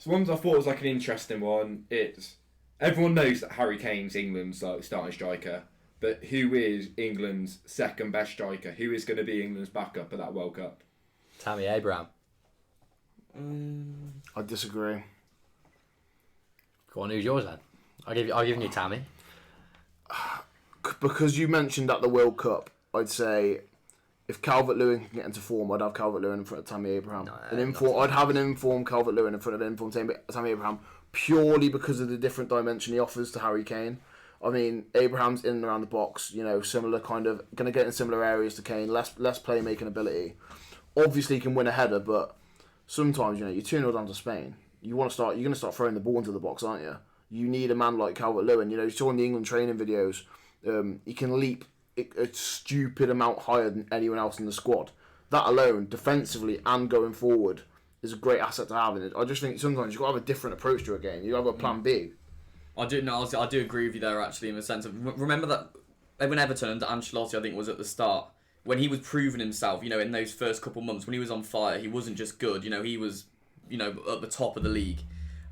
one I thought was like an interesting one. It's everyone knows that Harry Kane's England's like starting striker. But who is England's second best striker? Who is going to be England's backup at that World Cup? Tammy Abraham. I disagree. Go on, who's yours then? I'll give you Tammy. Because you mentioned at the World Cup, I'd say if Calvert-Lewin can get into form, I'd have Calvert-Lewin in front of Tammy Abraham. I'd have an informed Calvert-Lewin in front of an informed Tammy Abraham purely because of the different dimension he offers to Harry Kane. I mean, Abraham's in and around the box, similar kind of, going to get in similar areas to Kane, less playmaking ability. Obviously, he can win a header, but sometimes, you're 2-0 down to Spain. You're going to start throwing the ball into the box, aren't you? You need a man like Calvert-Lewin. You saw in the England training videos, he can leap a stupid amount higher than anyone else in the squad. That alone, defensively and going forward, is a great asset to have. And I just think sometimes you've got to have a different approach to a game. You have a plan B. I do agree with you there, actually, in the sense of, remember that when Everton under Ancelotti, I think, was at the start, when he was proving himself, in those first couple months, when he was on fire, he wasn't just good, he was, at the top of the league.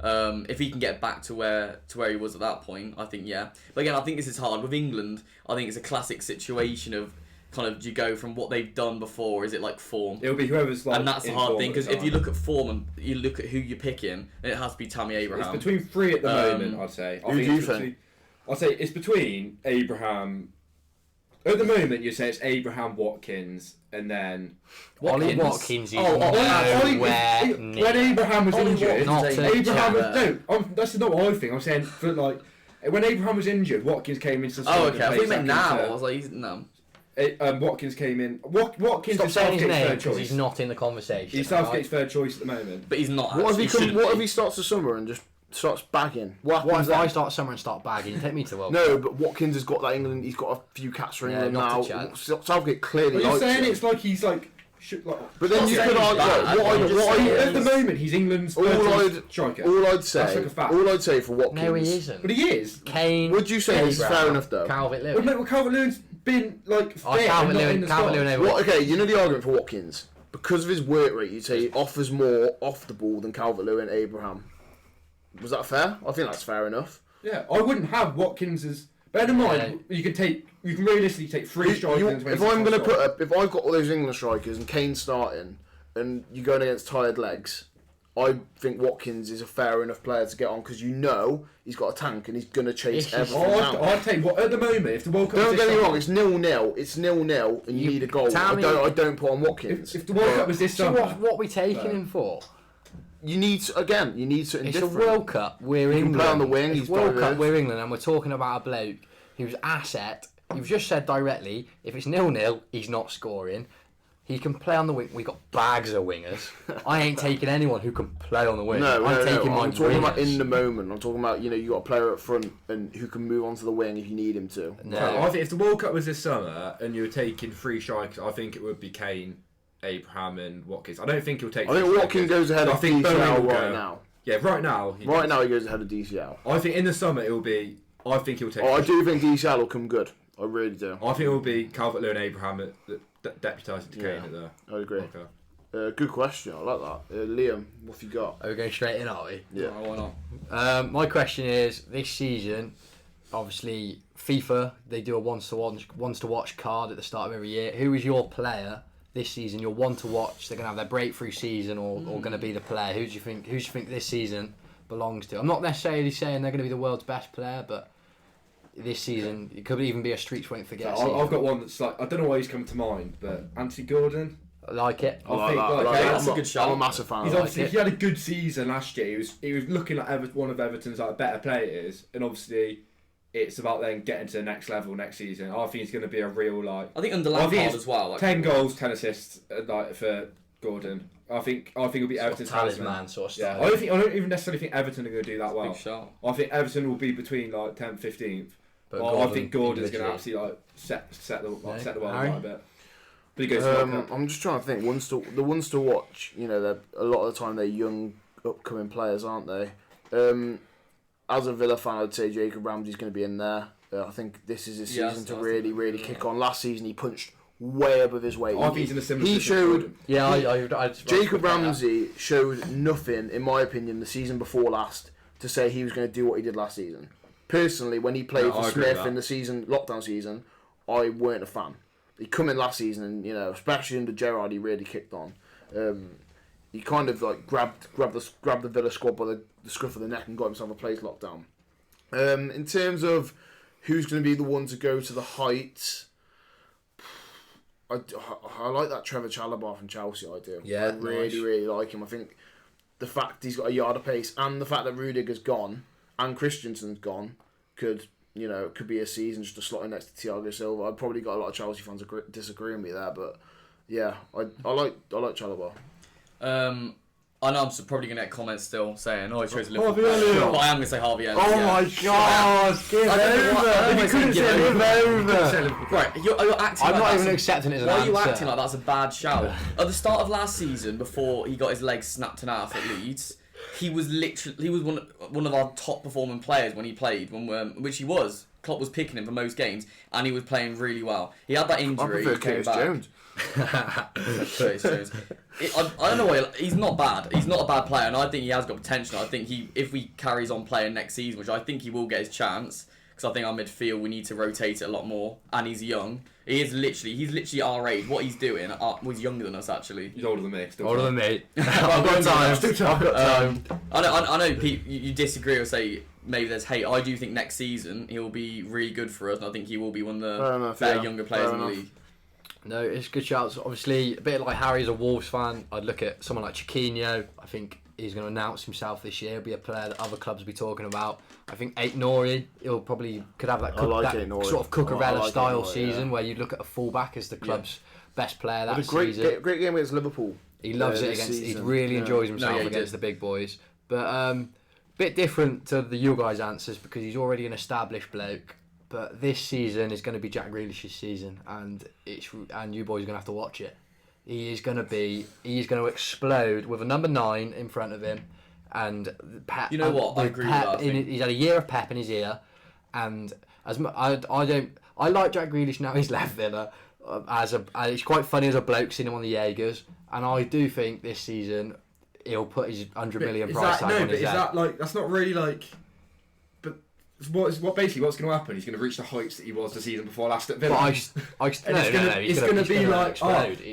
If he can get back to where he was at that point, I think, yeah. But again, I think this is hard. With England, I think it's a classic situation of kind of, do you go from what they've done before, is it like form? It'll be whoever's like. And that's the hard thing, because if you look at form and you look at who you're picking, then it has to be Tammy Abraham. It's between three at the moment, I'd say. Who do you think? I'd say it's between Abraham. At the moment, you say it's Abraham, Watkins, and then Ollie Watkins is when Abraham was injured. That's not what I think. I'm saying for like when Abraham was injured, Watkins came into the squad. Oh, okay. I thought you meant now. I was like, no. Watkins came in. Watkins Stop is saying his Southgate's name third because choice. he's not in the conversation. He's Southgate's third choice at the moment. But he's not. What if he starts the summer and just starts bagging? What if I start summer and start bagging? Take me to the World No, Cup. but Watkins has got that England. He's got a few caps for England not now. a Southgate clearly. But you're likes saying him. it's like he's like. But then you could argue. At the moment, he's England's third striker. All I'd say for Watkins. No, he isn't. But he is. Kane. Would you say this is fair enough though? Calvert-Lewin. Well, Calvert-Lewin's been like Calvert-Lewin. Okay, the argument for Watkins because of his work rate. You'd say he offers more off the ball than Calvert-Lewin, Abraham. Was that fair? I think that's fair enough. Yeah, I wouldn't have Watkins as. Bear in mind, you can realistically take three strikers. If I've got all those England strikers and Kane starting, and you're going against tired legs, I think Watkins is a fair enough player to get on because he's got a tank and he's going to chase everything down. I'd take at the moment if the World Cup. Don't get me wrong, it's 0-0. It's 0-0, and you need a goal. I don't put on Watkins. If the World Cup was this summer, what are we taking him for? You need something It's different. a World Cup. We're England. Play on the wing. It's World Cup. We're England, and we're talking about a bloke whose asset. You've just said directly. If it's 0-0, he's not scoring. He can play on the wing. We got bags of wingers. I ain't taking anyone who can play on the wing. I'm talking about in the moment. I'm talking about you got a player up front and who can move onto the wing if you need him to. No, I think if the World Cup was this summer and you were taking three strikers, I think it would be Kane, Abraham and Watkins. I don't think he'll take. I think Watkins goes ahead of DCL right now. Yeah, right now. He goes ahead of DCL. I think in the summer it will be. I think he'll take. I do think DCL will come good. I really do. I think it will be Calvert-Lewin and Abraham deputising to Kane at the. I agree. Good question. I like that. Liam, what have you got? Are we going straight in, are we? Yeah. Why not? My question is, this season, obviously, FIFA, they do a once to watch card at the start of every year. Who is your player this season? Your one to watch. They're going to have their breakthrough season, or going to be the player. Who do you think this season belongs to? I'm not necessarily saying they're going to be the world's best player, but this season it could even be a streets won't forget. I've got one that's like I don't know why he's come to mind, but Anthony Gordon. I like it. That's a good shot. I'm a massive fan. He had a good season last year. He was looking like one of Everton's better players, and obviously it's about then getting to the next level next season. I think he's going to be a real I think under Lampard as well. 10 goals, 10 assists, for Gordon. I think he'll be Everton's talisman sort of stuff. Yeah, I don't even necessarily think Everton are going to do that well. Big shot. I think Everton will be between 10th, 15th. But I think Gordon's going to absolutely set the world right a bit. But he goes to World Cup. I'm just trying to think. The ones to watch. You know, a lot of the time they're young, upcoming players, aren't they? As a Villa fan, I'd say Jacob Ramsey's going to be in there. I think this is his season to really kick on. Last season he punched way above his weight. I think he's in a similar He position. showed. Jacob Ramsey showed nothing, in my opinion, the season before last to say he was going to do what he did last season. Personally, when he played for Smith in the lockdown season, I weren't a fan. He come in last season, and especially under Gerrard, he really kicked on. He kind of like grabbed the Villa squad by the scruff of the neck and got himself a place locked down. In terms of who's going to be the one to go to the heights, I like that Trevor Chalobah from Chelsea. I do. Yeah, I really like him. I think the fact he's got a yard of pace and the fact that Rudiger's gone and Christensen's gone could be a season just to slot in next to Thiago Silva. I've probably got a lot of Chelsea fans disagreeing with me there, but yeah, I like Chalobah. I know I'm probably going to get comments still saying, he chose Liverpool. Elliott. But I am going to say Harvey Elliott. Oh my God! Give over! You couldn't say give over! Right, you're acting I'm like not even accepting it as an Why are you answer. acting like that's a bad shout? At the start of last season, before he got his legs snapped in half at Leeds, he was one of our top performing players when he played, which he was. Klopp was picking him for most games, and he was playing really well. He had that injury. I prefer Curtis Jones. Curtis Jones. I don't know why he's not bad. He's not a bad player, and I think he has got potential. I think if he carries on playing next season, which I think he will get his chance, because I think our midfield we need to rotate it a lot more, and he's young. He's literally our age. What he's doing, he's younger than us actually. He's older than me. Older than me. I've got time. I know Pete, you disagree or say maybe there's hate. I do think next season he'll be really good for us, and I think he will be one of the better younger players in the league. No, it's good shouts. Obviously, a bit like Harry as a Wolves fan, I'd look at someone like Chiquinho. I think he's going to announce himself this year. He'll be a player that other clubs will be talking about. I think Aït-Nouri, could have that sort of Cucurella style season where you'd look at a fullback as the club's best player that season. Great game against Liverpool. He loves it against. He really enjoys himself against the big boys. But bit different to you guys' answers because he's already an established bloke. But this season is going to be Jack Grealish's season, and you boys are going to have to watch it. He is going to explode with a number 9 in front of him, and Pep. You know what? I agree with that. He's had a year of Pep in his ear, and I like Jack Grealish now. He's left Villa. It's quite funny as a bloke seeing him on the Jaegers, and I do think this season he'll put his 100 million price tag on his head. That's not really like. What's going to happen? He's going to reach the heights that he was the season before last at Villa. It's going to be like,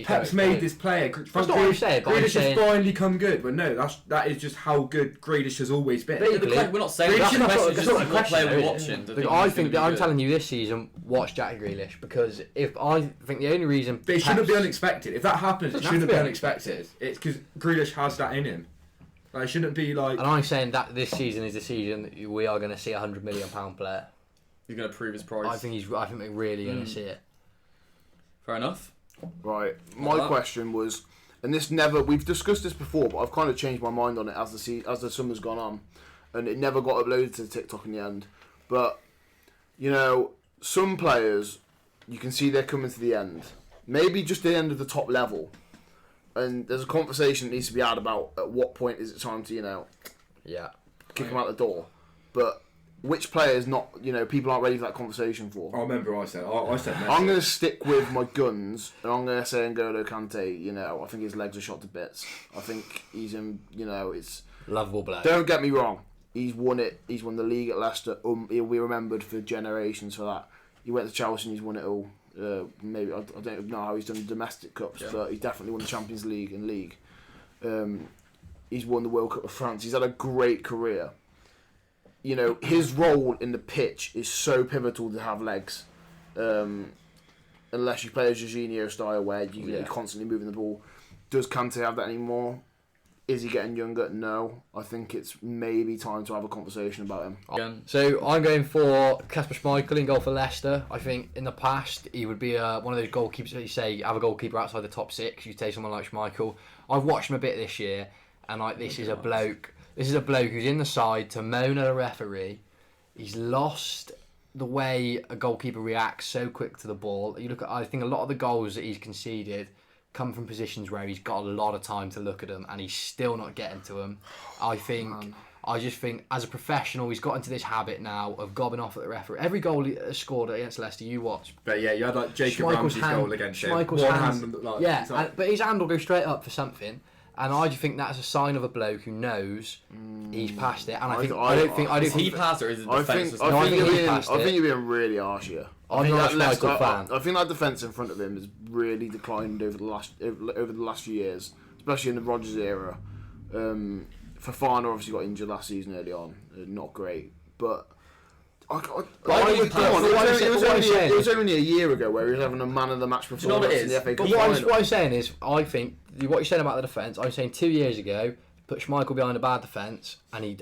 Pep's made this player. That's not what I'm saying. Grealish has finally come good, but no, that is just how good Grealish has always been. We're not saying that's not what player we're watching. I'm telling you this season, watch Jack Grealish because I think the only reason. But it shouldn't be unexpected. If that happens, it shouldn't be unexpected. It's because Grealish has that in him. Like, it shouldn't be like. And I'm saying that this season is the season that we are going to see a £100 million player. He's going to prove his price. I think we're really going to see it. Fair enough. Right. My question was, and we've discussed this before, but I've kind of changed my mind on it as the summer's gone on, and it never got uploaded to TikTok in the end. But some players, you can see they're coming to the end. Maybe just the end of the top level. And there's a conversation that needs to be had about at what point is it time to, kick them out the door. But which players people aren't ready for that conversation for? I remember I said Messi. I'm going to stick with my guns, and I'm going to say N'Golo Kante, I think his legs are shot to bits. I think he's in, it's... Lovable bloke. Don't get me wrong. He's won it. He's won the league at Leicester. He'll be remembered for generations for that. He went to Chelsea and he's won it all. Maybe I don't know how he's done the domestic cups, but he definitely won the Champions League and League. He's won the World Cup of France. He's had a great career. His role in the pitch is so pivotal to have legs. Unless you play a Jorginho style where you're constantly moving the ball. Does Kante have that anymore? Is he getting younger? No. I think it's maybe time to have a conversation about him. So I'm going for Kasper Schmeichel in goal for Leicester. I think in the past he would be one of those goalkeepers that you say have a goalkeeper outside the top 6. You take someone like Schmeichel. I've watched him a bit this year, and this is a bloke. This is a bloke who's in the side to moan at a referee. He's lost the way a goalkeeper reacts so quick to the ball. I think a lot of the goals that he's conceded come from positions where he's got a lot of time to look at them and he's still not getting to them. I just think as a professional he's got into this habit now of gobbing off at the referee. Every goal he scored against Leicester you watch. But yeah, you had like Jacob Ramsey's goal against him. But his hand will go straight up for something. And I just think that's a sign of a bloke who knows he's passed it. And I don't think he passed or is it I defence? think you're being really harsh here. I'm not a Schmeichel fan. I think that defence in front of him has really declined over the last few years, especially in the Rodgers era. Fofana obviously got injured last season early on, not great, but. It was only a year ago where he was having a man of the match performance in the FA Cup final. What I'm saying is, I think what you're saying about the defence. I'm saying 2 years ago, put Schmeichel behind a bad defence, and he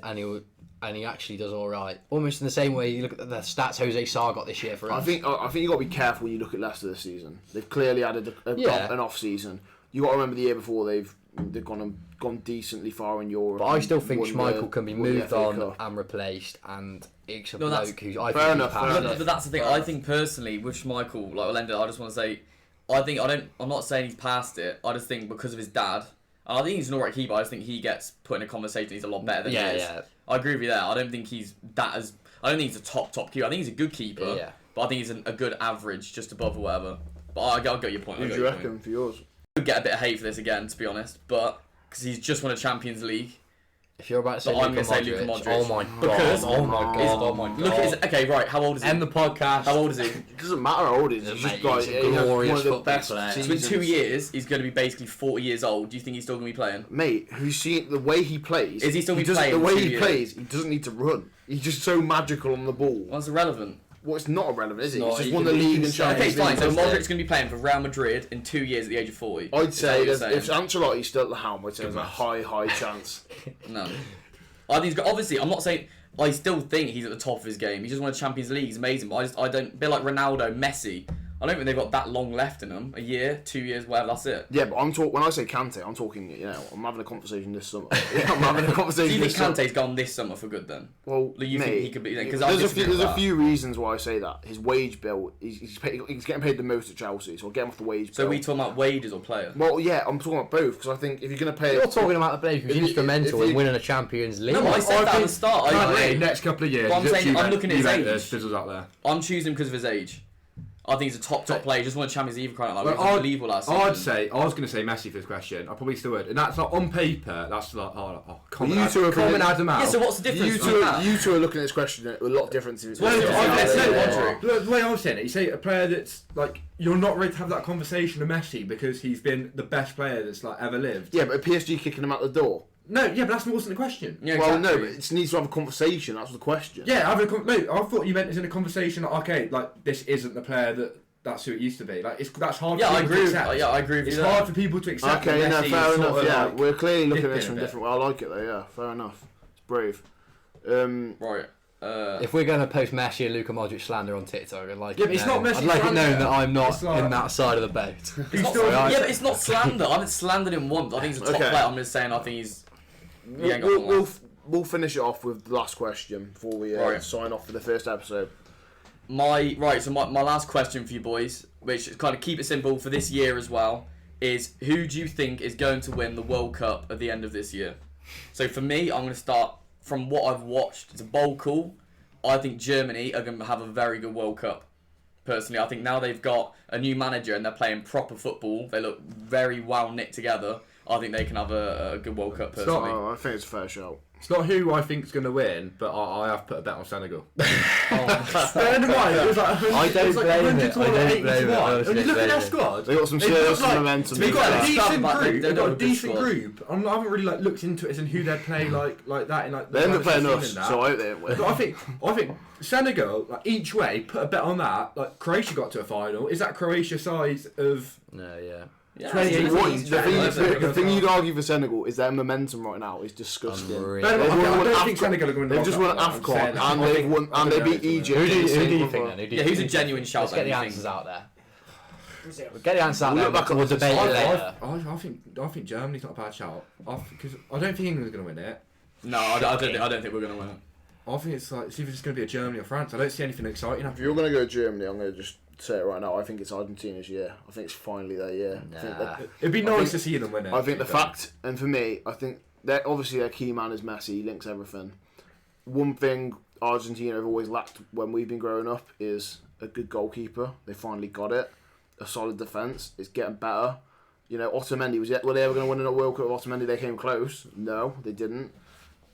actually does all right. Almost in the same way you look at the stats Jose Sarr got this year for us. I think you got to be careful when you look at Leicester this season. They've clearly had an off season. You got to remember the year before they've gone decently far in Europe. But I still think Schmeichel can be moved on and replaced, and it's a bloke who's fair enough. But that's the thing. I think personally with Schmeichel, like Orlando, I just want to say, I'm not saying he's passed it. I just think because of his dad, and I think he's an alright keeper. I just think he gets put in a conversation. He's a lot better than he is. Yeah. I agree with you there. I don't think he's I don't think he's a top keeper. I think he's a good keeper. But I think he's a good average, just above or whatever. But I'll get your point. Who do you reckon for yours? Get a bit of hate for this again, to be honest, but because he's just won a Champions League. If you're about to say Luka Modric, oh my god, oh my god. Look at okay, right. How old is he? End the podcast. How old is he? It doesn't matter how old he is. He's just glorious one of the best players. So in 2 years, he's going to be basically 40 years old. Do you think he's still going to be playing? Mate, who's seen the way he plays? Is he still playing? The way he plays, he doesn't need to run. He's just so magical on the ball. Well, that's irrelevant. Well, it's not irrelevant, is it? He's just won the league and Champions League. Okay, fine. So Modric's going to be playing for Real Madrid in 2 years at the age of 40. I'd say if Ancelotti's still at the helm, I'd say there's a high chance. No. I think he's got, obviously, I'm not saying, I still think he's at the top of his game. He just won a Champions League, he's amazing, but I don't, a bit like Ronaldo, Messi, I don't think they've got that long left in them. A year, 2 years, whatever, that's it. Yeah, but when I say Kante, I'm talking, I'm having a conversation this summer. I'm having a conversation. Do you think Kante's gone this summer for good then? Well, you think he could be? Because there's a few reasons why I say that. His wage bill, he's getting paid the most at Chelsea, so I'll get him off the wage bill. So are we talking about wages or player? Well, yeah, I'm talking about both, because I think if you're going to pay... You're talking about the player who's instrumental in winning a Champions League. No, I said that at the start. Next couple of years. I'm looking at his age. Fizzles out there. I'm choosing him because of his age. I think he's a top player. He just won a Champions League crying out loud. Unbelievable last season. I was going to say Messi for this question. I probably still would. And that's like on paper, that's like, common Yeah, so what's the difference? You two are looking at this question a lot different to the way I was saying it, you say a player that's like, you're not ready to have that conversation with Messi because he's been the best player that's like ever lived. Yeah, but PSG kicking him out the door. No, yeah, but that wasn't the question. Yeah, well, no, but it needs to have a conversation. That's the question. Yeah, I thought you meant it's in a conversation. Like, okay, like this isn't the player that's who it used to be. Like that's hard. Yeah, I agree. I agree. It's hard for people to accept. Okay, no, fair enough. Yeah, like, we're clearly looking at this from different. Well, I like it though. Yeah, fair enough. It's brave. Right. If we're going to post Messi and Luka Modric slander on TikTok, I'd like but it's not Messi. I'd like it known that I'm not in that side of the boat. But it's not slander. I haven't slandered him once. I think he's a top player. I'm just saying. I think he's. We'll finish it off with the last question before we sign off for the first episode. My last question for you boys, which is kind of keep it simple for this year as well, is who do you think is going to win the World Cup at the end of this year? So for me, I'm going to start from what I've watched. It's a bold call. I think Germany are going to have a very good World Cup. Personally, I think now they've got a new manager and they're playing proper football. They look very well knit together. I think they can have a good World Cup personally. I think it's a fair shout. It's not who I think is going to win, but I have put a bet on Senegal. Bear in mind, it was like 100, I don't blame it. When you look at their squad, they got some serious momentum. They've got a decent group. They've got a decent group. I haven't really looked into it and who they're playing like that in like. They haven't playing us, so I hope they win. But I think Senegal, each way, put a bet on that. Like Croatia got to a final. Is that Croatia size of? No, yeah. Yeah, the thing you'd argue for Senegal is their momentum right now is disgusting. I don't think Senegal are going to win. They've just won AFCON and they beat Egypt. Who do you think then? Who's a genuine shout? Let's get the answers out there. We'll get the answers out there. We'll debate it later. I think Germany's not a bad shout. Because I don't think England's going to win it. No, I don't think we're going to win it. I think it's either just going to be a Germany or France. I don't see anything exciting. If you're going to go Germany, I'm going to just say it right now. I think it's Argentina's year. I think it's finally their year. Nah. It'd be nice to see them win it. I think the fact, and for me, I think that obviously their key man is Messi. He links everything. One thing Argentina have always lacked when we've been growing up is a good goalkeeper. They finally got it. A solid defence. It's getting better. You know, Otamendi were they ever going to win a World Cup with Otamendi? They came close. No, they didn't.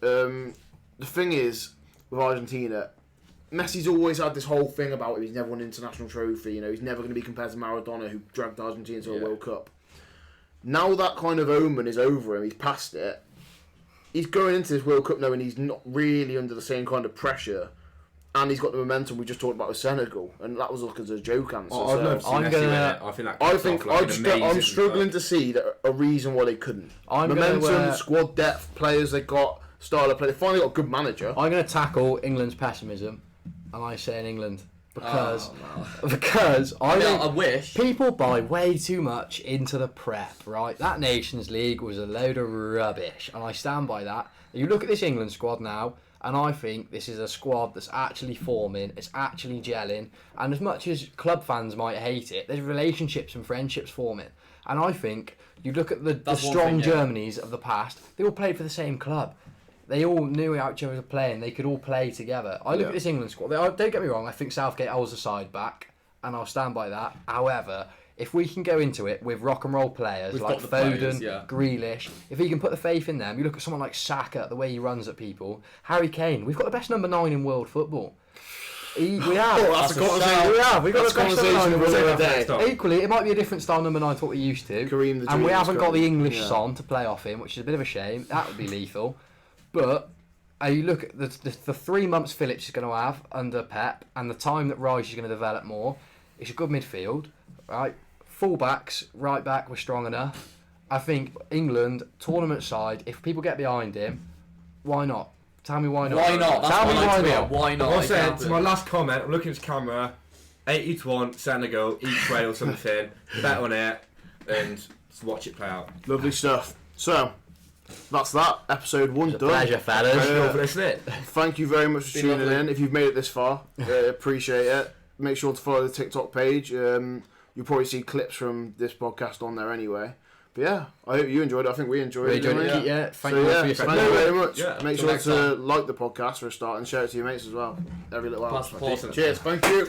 The thing is, with Argentina, Messi's always had this whole thing about him. He's never won an international trophy. You know, he's never going to be compared to Maradona, who dragged Argentina to a World Cup. Now that kind of omen is over him, he's past it. He's going into this World Cup knowing he's not really under the same kind of pressure, and he's got the momentum we just talked about with Senegal, and that was looked as a joke answer. I'd love to see Messi win it. I think I'm struggling to see a reason why they couldn't. Momentum, squad depth, players they got, style of play. They finally got a good manager. I'm going to tackle England's pessimism, and I say in England because I wish people buy way too much into the prep. Right, that Nations League was a load of rubbish, and I stand by that. You look at this England squad now, and I think this is a squad that's actually forming, it's actually gelling, and as much as club fans might hate it, there's relationships and friendships forming. And I think you look at the strong Germanys of the past, they all played for the same club. They all knew how each other was playing. They could all play together. I look at this England squad. Don't get me wrong. I think Southgate holds the side back, and I'll stand by that. However, if we can go into it with rock and roll players like Foden, Grealish, if he can put the faith in them, you look at someone like Saka, the way he runs at people. Harry Kane. We've got the best number 9 in world football. We have. That's a conversation. We have. We've got the best number 9 in world day. Equally, it might be a different style number 9 to what we used to. Kareem the and we haven't got the English son to play off him, which is a bit of a shame. That would be lethal. But you look at the 3 months Phillips is going to have under Pep and the time that Rice is going to develop more. It's a good midfield, right? Full-backs, right back, we're strong enough. I think England, tournament side, if people get behind him, why not? Tell me why not. Why not? Tell me why not. Why not? I said to my last comment, I'm looking at this camera, 80-1 Senegal, each way or something, bet on it, and just watch it play out. Lovely stuff. So, that's that. Episode 1 done. Pleasure, fellas. Thank you very much for tuning in. If you've made it this far, appreciate it. Make sure to follow the TikTok page. You'll probably see clips from this podcast on there anyway. But yeah, I hope you enjoyed it. I think we enjoyed it. Thank you very much. Make sure to like the podcast for a start and share it to your mates as well. Every little while. Awesome. Cheers. Thank you.